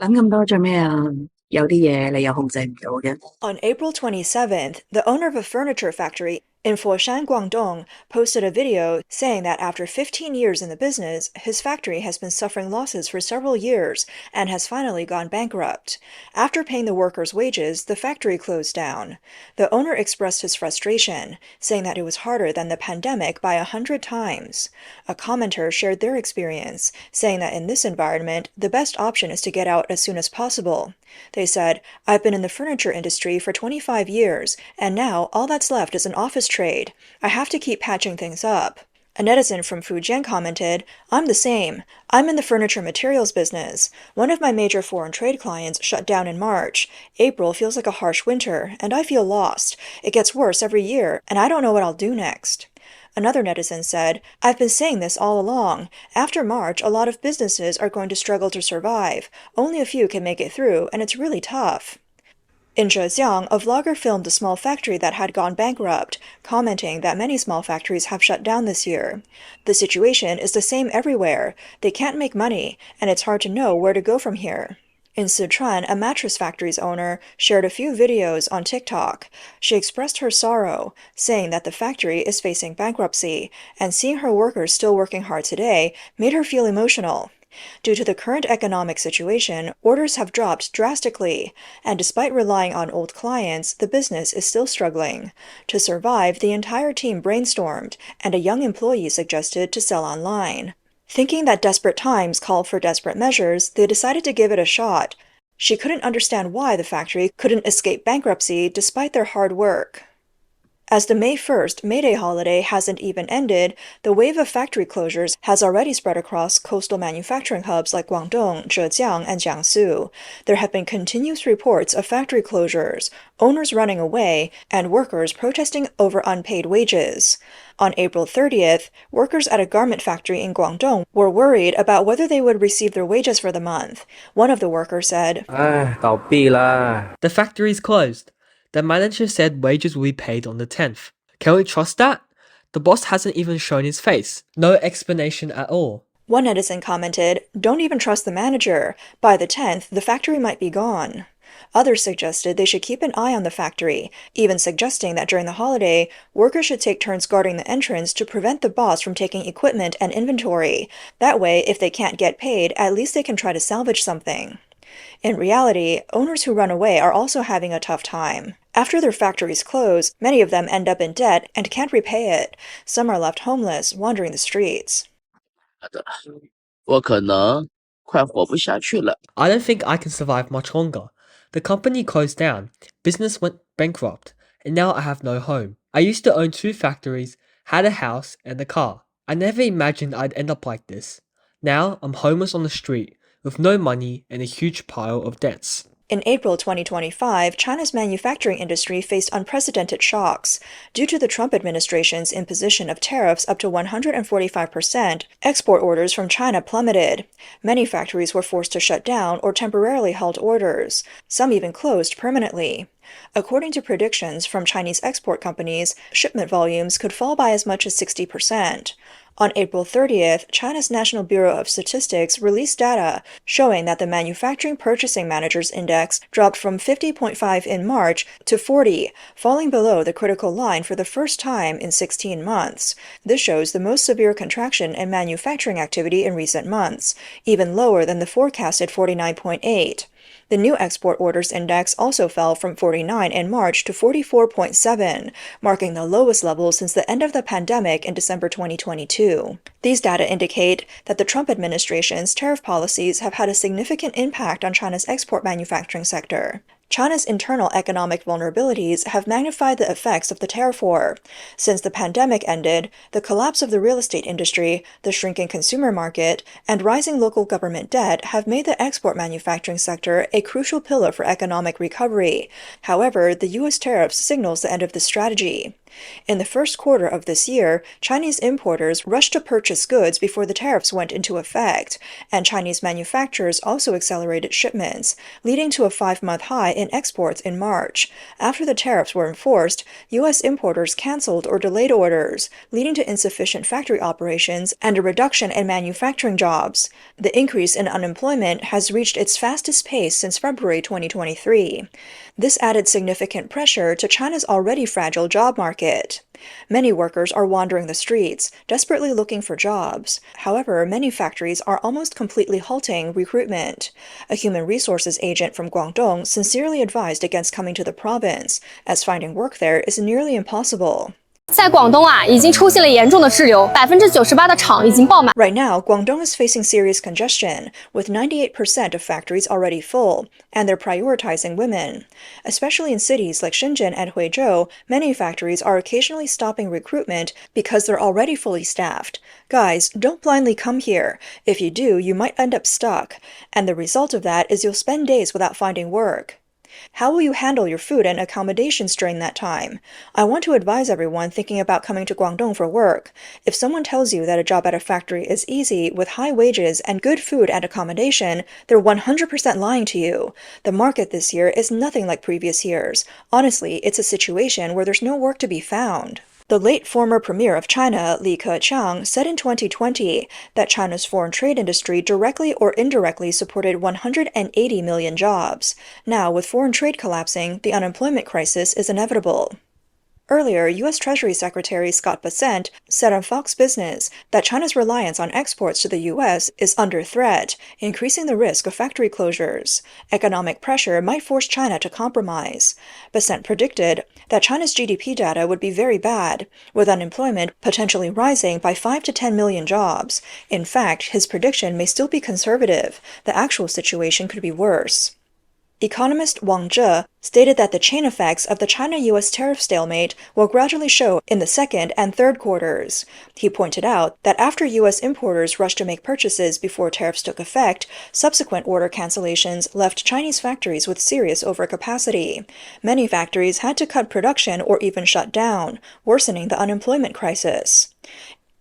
等咁多做咩啊？有啲嘢你又控制唔到嘅。On April 27th, the owner of a furniture factory in Foshan, Guangdong, posted a video saying that after 15 years in the business, his factory has been suffering losses for several years and has finally gone bankrupt. After paying the workers' wages, the factory closed down. The owner expressed his frustration, saying that it was harder than the pandemic by 100 times. A commenter shared their experience, saying that in this environment, the best option is to get out as soon as possible. They said, "I've been in the furniture industry for 25 years, and now all that's left is an office trade. I have to keep patching things up." A netizen from Fujian commented, "I'm the same. I'm in the furniture materials business. One of my major foreign trade clients shut down in March. April feels like a harsh winter, and I feel lost. It gets worse every year, and I don't know what I'll do next." Another netizen said, "I've been saying this all along. After March, a lot of businesses are going to struggle to survive. Only a few can make it through, and it's really tough." In Zhejiang, a vlogger filmed a small factory that had gone bankrupt, commenting that many small factories have shut down this year. "The situation is the same everywhere. They can't make money, and it's hard to know where to go from here." In Sichuan, a mattress factory's owner shared a few videos on TikTok. She expressed her sorrow, saying that the factory is facing bankruptcy, and seeing her workers still working hard today made her feel emotional. Due to the current economic situation, orders have dropped drastically, and despite relying on old clients, the business is still struggling. To survive, the entire team brainstormed, and a young employee suggested to sell online. Thinking that desperate times called for desperate measures, they decided to give it a shot. She couldn't understand why the factory couldn't escape bankruptcy despite their hard work. As the May 1st May Day holiday hasn't even ended, the wave of factory closures has already spread across coastal manufacturing hubs like Guangdong, Zhejiang, and Jiangsu. There have been continuous reports of factory closures, owners running away, and workers protesting over unpaid wages. On April 30th, workers at a garment factory in Guangdong were worried about whether they would receive their wages for the month. One of the workers said, 唉，倒闭啦！ The factory's closed. The manager said wages will be paid on the 10th. Can we trust that? The boss hasn't even shown his face. No explanation at all. One netizen commented, "Don't even trust the manager. By the 10th, the factory might be gone." Others suggested they should keep an eye on the factory, even suggesting that during the holiday, workers should take turns guarding the entrance to prevent the boss from taking equipment and inventory. That way, if they can't get paid, at least they can try to salvage something. In reality, owners who run away are also having a tough time. After their factories close, many of them end up in debt and can't repay it. Some are left homeless, wandering the streets. 我可能快活不下去了。 I don't think I can survive much longer. The company closed down, business went bankrupt, and now I have no home. I used to own two factories, had a house and a car. I never imagined I'd end up like this. Now I'm homeless on the street, with no money and a huge pile of debts. In April 2025, China's manufacturing industry faced unprecedented shocks. Due to the Trump administration's imposition of tariffs up to 145%, export orders from China plummeted. Many factories were forced to shut down or temporarily halt orders. Some even closed permanently. According to predictions from Chinese export companies, shipment volumes could fall by as much as 60%. On April 30th, China's National Bureau of Statistics released data showing that the Manufacturing Purchasing Managers Index dropped from 50.5 in March to 40, falling below the critical line for the first time in 16 months. This shows the most severe contraction in manufacturing activity in recent months, even lower than the forecasted 49.8. The new export orders index also fell from 49 in March to 44.7, marking the lowest level since the end of the pandemic in December 2022. These data indicate that the Trump administration's tariff policies have had a significant impact on China's export manufacturing sector. China's internal economic vulnerabilities have magnified the effects of the tariff war. Since the pandemic ended, the collapse of the real estate industry, the shrinking consumer market, and rising local government debt have made the export manufacturing sector a crucial pillar for economic recovery. However, the U.S. tariffs signals the end of this strategy. In the first quarter of this year, Chinese importers rushed to purchase goods before the tariffs went into effect, and Chinese manufacturers also accelerated shipments, leading to a 5-month high in exports in March. After the tariffs were enforced, U.S. importers canceled or delayed orders, leading to insufficient factory operations and a reduction in manufacturing jobs. The increase in unemployment has reached its fastest pace since February 2023. This added significant pressure to China's already fragile job market. Many workers are wandering the streets, desperately looking for jobs. However, many factories are almost completely halting recruitment. A human resources agent from Guangdong sincerely advised against coming to the province, as finding work there is nearly impossible. 在广东啊，已经出现了严重的滞留，98%的厂已经爆满。 Right now, Guangdong is facing serious congestion, with 98% of factories already full, and they're prioritizing women. Especially in cities like Shenzhen and Huizhou, many factories are occasionally stopping recruitment because they're already fully staffed. Guys, don't blindly come here. If you do, you might end up stuck, and the result of that is you'll spend days without finding work. How will you handle your food and accommodations during that time? I want to advise everyone thinking about coming to Guangdong for work. If someone tells you that a job at a factory is easy with high wages and good food and accommodation, they're 100% lying to you. The market this year is nothing like previous years. Honestly, it's a situation where there's no work to be found. The late former premier of China, Li Keqiang, said in 2020 that China's foreign trade industry directly or indirectly supported 180 million jobs. Now, with foreign trade collapsing, the unemployment crisis is inevitable. Earlier, U.S. Treasury Secretary Scott Bessent said on Fox Business that China's reliance on exports to the U.S. is under threat, increasing the risk of factory closures. Economic pressure might force China to compromise. Bessent predicted that China's GDP data would be very bad, with unemployment potentially rising by 5 to 10 million jobs. In fact, his prediction may still be conservative. The actual situation could be worse. Economist Wang Zhe stated that the chain effects of the China-U.S. tariff stalemate will gradually show in the second and third quarters. He pointed out that after U.S. importers rushed to make purchases before tariffs took effect, subsequent order cancellations left Chinese factories with serious overcapacity. Many factories had to cut production or even shut down, worsening the unemployment crisis.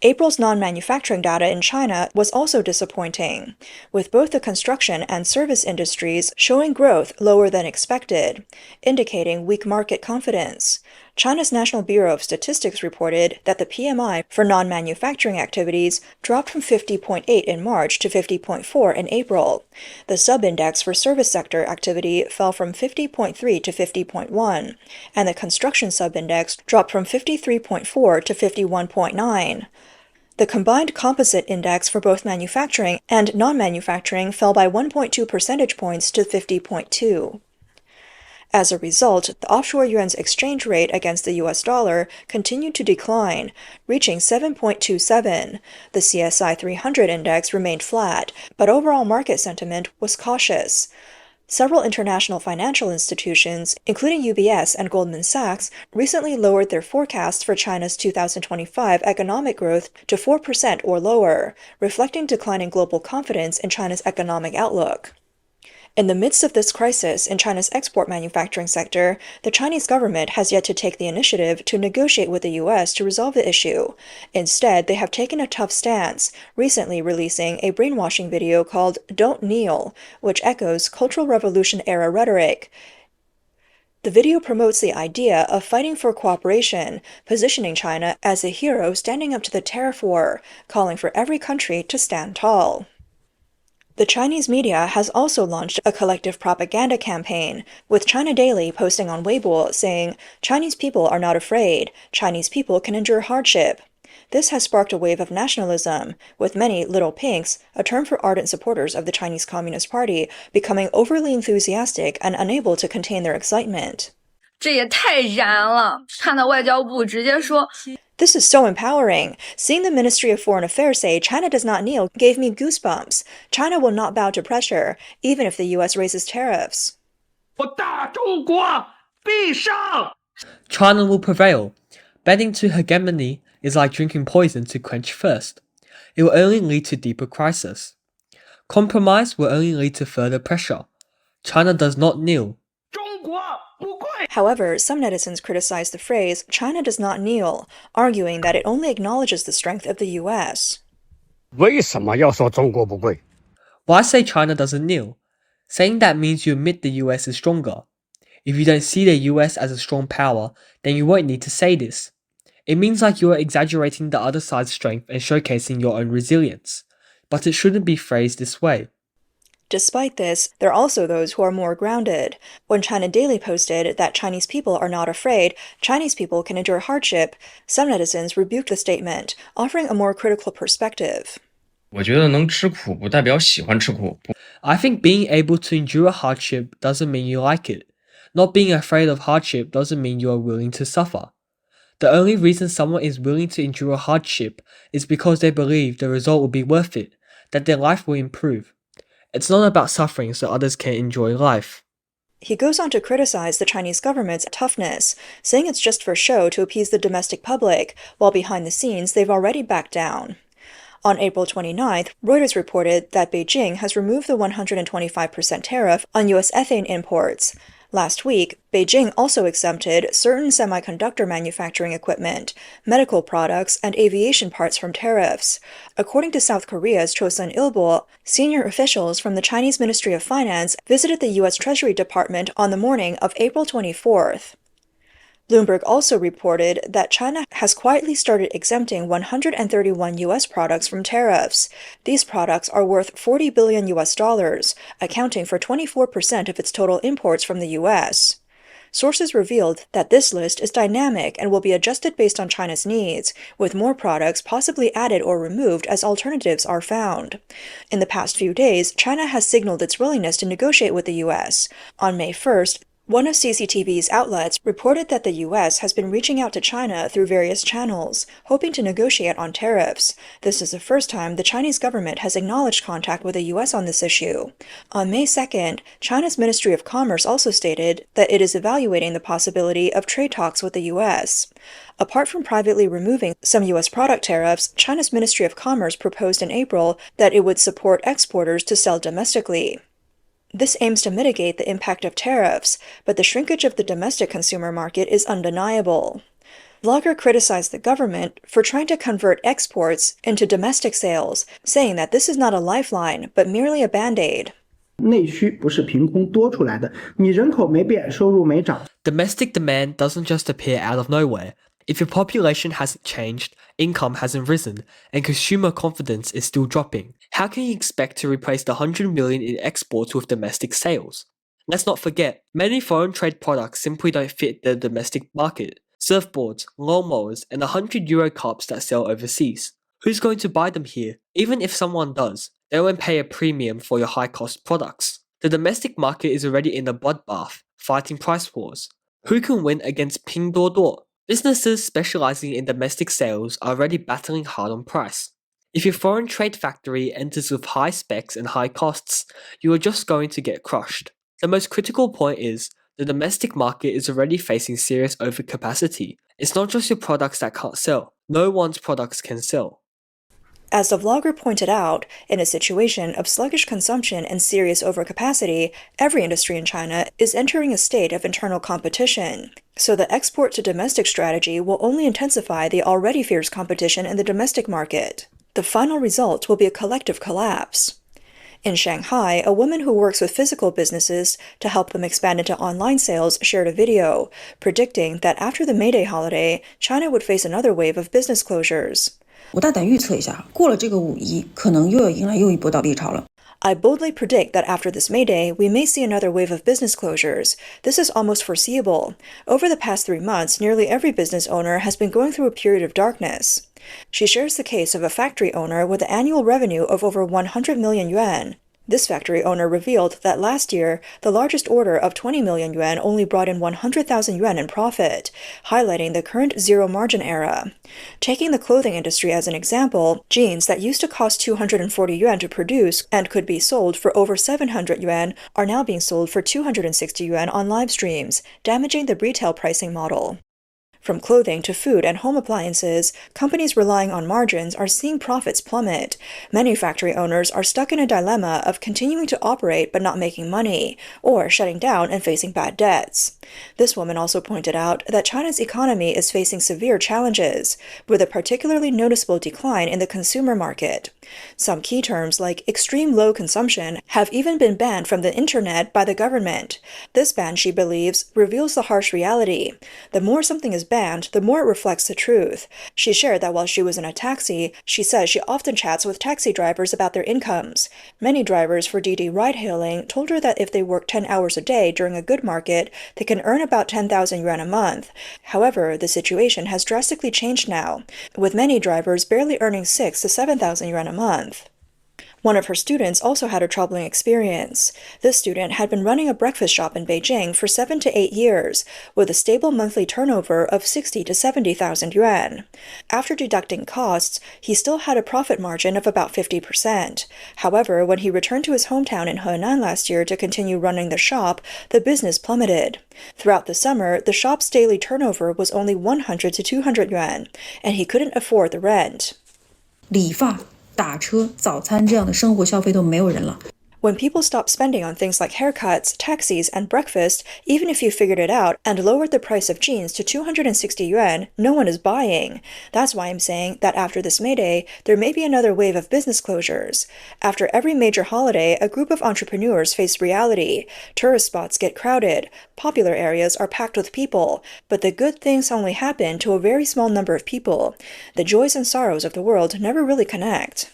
April's non-manufacturing data in China was also disappointing, with both the construction and service industries showing growth lower than expected, indicating weak market confidence. China's National Bureau of Statistics reported that the PMI for non-manufacturing activities dropped from 50.8 in March to 50.4 in April. The sub-index for service sector activity fell from 50.3 to 50.1, and the construction sub-index dropped from 53.4 to 51.9. The combined composite index for both manufacturing and non-manufacturing fell by 1.2 percentage points to 50.2. As a result, the offshore yuan's exchange rate against the US dollar continued to decline, reaching 7.27. The CSI 300 index remained flat, but overall market sentiment was cautious. Several international financial institutions, including UBS and Goldman Sachs, recently lowered their forecasts for China's 2025 economic growth to 4% or lower, reflecting declining global confidence in China's economic outlook. In the midst of this crisis in China's export manufacturing sector, the Chinese government has yet to take the initiative to negotiate with the U.S. to resolve the issue. Instead, they have taken a tough stance, recently releasing a brainwashing video called "Don't Kneel," which echoes Cultural Revolution-era rhetoric. The video promotes the idea of fighting for cooperation, positioning China as a hero standing up to the tariff war, calling for every country to stand tall. The Chinese media has also launched a collective propaganda campaign, with China Daily posting on Weibo saying, "Chinese people are not afraid. Chinese people can endure hardship." This has sparked a wave of nationalism, with many little pinks, a term for ardent supporters of the Chinese Communist Party, becoming overly enthusiastic and unable to contain their excitement. 这也太燃了！看到外交部直接说 This is so empowering. Seeing the Ministry of Foreign Affairs say China does not kneel gave me goosebumps. China will not bow to pressure, even if the U.S. raises tariffs. China will prevail. Bending to hegemony is like drinking poison to quench thirst. It will only lead to deeper crisis. Compromise will only lead to further pressure. China does not kneel. However, some netizens criticized the phrase, China does not kneel, arguing that it only acknowledges the strength of the US. 为什么要说中国不贵？ Why say China doesn't kneel? Saying that means you admit the US is stronger. If you don't see the US as a strong power, then you won't need to say this. It means like you are exaggerating the other side's strength and showcasing your own resilience. But it shouldn't be phrased this way. Despite this, there are also those who are more grounded. When China Daily posted that Chinese people are not afraid, Chinese people can endure hardship, some netizens rebuked the statement, offering a more critical perspective. 我觉得能吃苦不代表喜欢吃苦。 I think being able to endure hardship doesn't mean you like it. Not being afraid of hardship doesn't mean you are willing to suffer. The only reason someone is willing to endure hardship is because they believe the result will be worth it, that their life will improve. It's not about suffering so others can enjoy life. He goes on to criticize the Chinese government's toughness, saying it's just for show to appease the domestic public, while behind the scenes they've already backed down. On April 29th, Reuters reported that Beijing has removed the 125% tariff on U.S. ethane imports. Last week, Beijing also exempted certain semiconductor manufacturing equipment, medical products, and aviation parts from tariffs. According to South Korea's Chosun Ilbo, senior officials from the Chinese Ministry of Finance visited the U.S. Treasury Department on the morning of April 24th. Bloomberg also reported that China has quietly started exempting 131 U.S. products from tariffs. These products are worth $40 billion US, accounting for 24% of its total imports from the U.S. Sources revealed that this list is dynamic and will be adjusted based on China's needs, with more products possibly added or removed as alternatives are found. In the past few days, China has signaled its willingness to negotiate with the U.S. On May 1st, one of CCTV's outlets reported that the U.S. has been reaching out to China through various channels, hoping to negotiate on tariffs. This is the first time the Chinese government has acknowledged contact with the U.S. on this issue. On May 2nd, China's Ministry of Commerce also stated that it is evaluating the possibility of trade talks with the U.S. Apart from privately removing some U.S. product tariffs, China's Ministry of Commerce proposed in April that it would support exporters to sell domestically. This aims to mitigate the impact of tariffs, but the shrinkage of the domestic consumer market is undeniable. Vlogger criticized the government for trying to convert exports into domestic sales, saying that this is not a lifeline, but merely a band-aid. 内需不是凭空多出来的，你人口没变，收入没涨。 Domestic demand doesn't just appear out of nowhere. If your population hasn't changed, income hasn't risen, and consumer confidence is still dropping, how can you expect to replace the 100 million in exports with domestic sales? Let's not forget, many foreign trade products simply don't fit the domestic market. Surfboards, lawnmowers, and €100 cups that sell overseas. Who's going to buy them here? Even if someone does, they won't pay a premium for your high-cost products. The domestic market is already in a bloodbath, fighting price wars. Who can win against Pinduoduo? Businesses specializing in domestic sales are already battling hard on price. If your foreign trade factory enters with high specs and high costs, you are just going to get crushed. The most critical point is, the domestic market is already facing serious overcapacity. It's not just your products that can't sell. No one's products can sell. As the vlogger pointed out, in a situation of sluggish consumption and serious overcapacity, every industry in China is entering a state of internal competition. So the export to domestic strategy will only intensify the already fierce competition in the domestic market. The final result will be a collective collapse. In Shanghai, a woman who works with physical businesses to help them expand into online sales shared a video, predicting that after the May Day holiday, China would face another wave of business closures. 我大胆预测一下，过了这个5一，可能又要迎来又一波倒闭潮了。 I boldly predict that after this May Day, we may see another wave of business closures. This is almost foreseeable. Over the past 3 months, nearly every business owner has been going through a period of darkness. She shares the case of a factory owner with an annual revenue of over 100 million yuan. This factory owner revealed that last year, the largest order of 20 million yuan only brought in 100,000 yuan in profit, highlighting the current zero-margin era. Taking the clothing industry as an example, jeans that used to cost 240 yuan to produce and could be sold for over 700 yuan are now being sold for 260 yuan on live streams, damaging the retail pricing model. From clothing to food and home appliances, companies relying on margins are seeing profits plummet. Many factory owners are stuck in a dilemma of continuing to operate but not making money, or shutting down and facing bad debts. This woman also pointed out that China's economy is facing severe challenges, with a particularly noticeable decline in the consumer market. Some key terms like extreme low consumption have even been banned from the internet by the government. This ban, she believes, reveals the harsh reality. The more something is banned, the more it reflects the truth. She shared that while she was in a taxi, she says she often chats with taxi drivers about their incomes. Many drivers for Didi ride-hailing told her that if they work 10 hours a day during a good market, they can earn about 10,000 yuan a month. However, the situation has drastically changed now, with many drivers barely earning 6,000 to 7,000 yuan a month. One of her students also had a troubling experience. This student had been running a breakfast shop in Beijing for 7 to 8 years, with a stable monthly turnover of 60 to 70,000 yuan. After deducting costs, he still had a profit margin of about 50%. However, when he returned to his hometown in Henan last year to continue running the shop, the business plummeted. Throughout the summer, the shop's daily turnover was only 100 to 200 yuan, and he couldn't afford the rent. 理发、打车、早餐这样的生活消费都没有人了。 When people stop spending on things like haircuts, taxis, and breakfast, even if you figured it out and lowered the price of jeans to 260 yuan, no one is buying. That's why I'm saying that after this May Day, there may be another wave of business closures. After every major holiday, a group of entrepreneurs face reality. Tourist spots get crowded. Popular areas are packed with people. But the good things only happen to a very small number of people. The joys and sorrows of the world never really connect.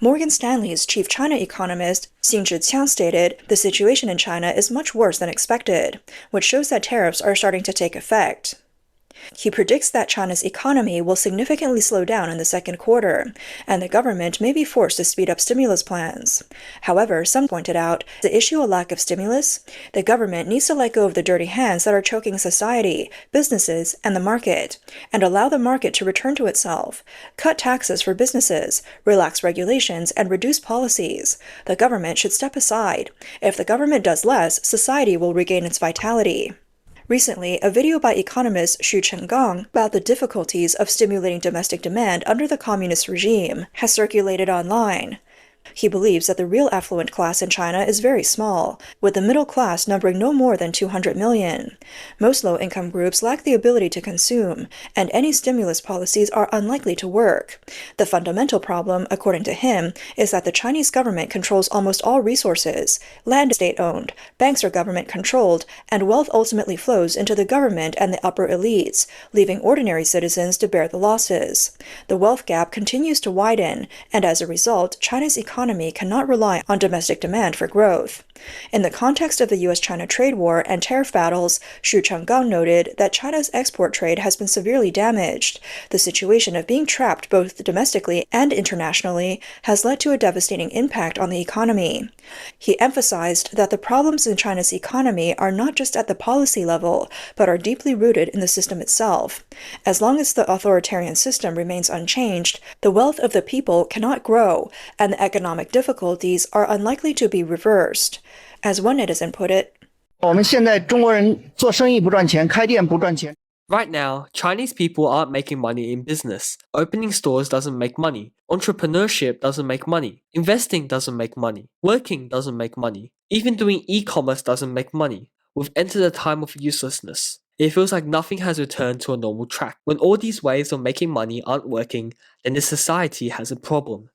Morgan Stanley's chief China economist, Xing Zhiqiang, stated the situation in China is much worse than expected, which shows that tariffs are starting to take effect. He predicts that China's economy will significantly slow down in the second quarter, and the government may be forced to speed up stimulus plans. However, some pointed out, the issue a lack of stimulus? The government needs to let go of the dirty hands that are choking society, businesses, and the market, and allow the market to return to itself. Cut taxes for businesses, relax regulations, and reduce policies. The government should step aside. If the government does less, society will regain its vitality. Recently, a video by economist Xu Chenggang about the difficulties of stimulating domestic demand under the communist regime has circulated online. He believes that the real affluent class in China is very small, with the middle class numbering no more than 200 million. Most low-income groups lack the ability to consume, and any stimulus policies are unlikely to work. The fundamental problem, according to him, is that the Chinese government controls almost all resources, land is state-owned, banks are government-controlled, and wealth ultimately flows into the government and the upper elites, leaving ordinary citizens to bear the losses. The wealth gap continues to widen, and as a result, China's economy cannot rely on domestic demand for growth. In the context of the U.S.-China trade war and tariff battles, Xu Chenggang noted that China's export trade has been severely damaged. The situation of being trapped both domestically and internationally has led to a devastating impact on the economy. He emphasized that the problems in China's economy are not just at the policy level, but are deeply rooted in the system itself. As long as the authoritarian system remains unchanged, the wealth of the people cannot grow, and the economic difficulties are unlikely to be reversed. As one netizen put it, 我们现在中国人做生意不赚钱，开店不赚钱。 Right now, Chinese people aren't making money in business. Opening stores doesn't make money. Entrepreneurship doesn't make money. Investing doesn't make money. Working doesn't make money. Even doing e-commerce doesn't make money. We've entered a time of uselessness. It feels like nothing has returned to a normal track. When all these ways of making money aren't working, then this society has a problem.